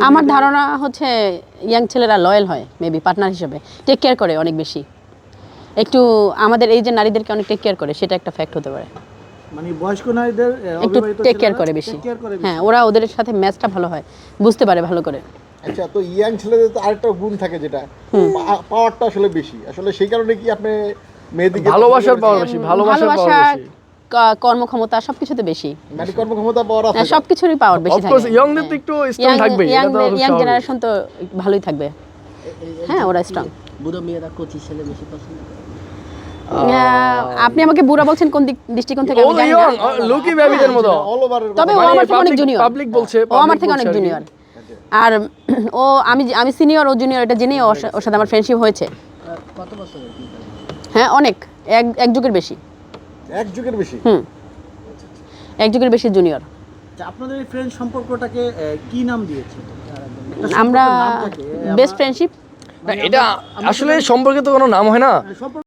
আমার ধারণা হচ্ছে ইয়াং ছেলেরা লয়াল হয়, মেবি পার্টনার হিসেবে টেক কেয়ার করে অনেক বেশি, একটু আমাদের এই যে নারীদেরকে অনেক টেক কেয়ার করে, সেটা একটা ফ্যাক্ট হতে পারে। মানে বয়স্ক নারীদের একটু টেক কেয়ার করে বেশি। হ্যাঁ, ওরা ওদের সাথে ম্যাচটা ভালো হয়, বুঝতে পারে ভালো করে। আচ্ছা, তো ইয়াং ছেলেদের তো আরেকটা গুণ থাকে যেটা পাওয়ারটা আসলে বেশি, আসলে সেই কারণে কি আপনি মেয়েদিকে ভালোবাসার পাওয়ার বেশি, ভালোবাসার পাওয়ার ভালোবাসা, বেশি, কর্মক্ষমতা সবকিছুতে বেশি, মানে কর্মক্ষমতা পাওয়ার আছে। সবকিছুরই পাওয়ার বেশি থাকে। অফকোর্স ইয়াংদের তো একটু স্ট্রং থাকবে, এটা তো ইয়াং জেনারেশন তো ভালোই থাকবে। হ্যাঁ, ওরা স্ট্রং। বুড়ো মেয়েরা কচি ছেলে বেশি পছন্দ করে। আপনি আমাকে বুড়া বলছেন কোন দৃষ্টিকোণ থেকে আমি জানি না, লুকি বেবিদের মতো। অল ওভারের তবে ও আমার থেকে অনেক জুনিয়র। পাবলিক বলছে, ও আমার থেকে অনেক জুনিয়র। আর ও আমি সিনিয়র, ও জুনিয়র, এটা জেনেই ওর সাথে আমার ফ্রেন্ডশিপ হয়েছে। কত বছরের কি? হ্যাঁ, অনেক, এক যুগের বেশি। এক যুগের বেশি? এক যুগের বেশি জুনিয়র। আচ্ছা, আপনাদের এই ফ্রেন্ড সম্পর্কটাকে কি নাম দিয়েছে? আমরা বেস্ট ফ্রেন্ডশিপ। এটা আসলে সম্পর্কে তো কোনো নাম হয় না।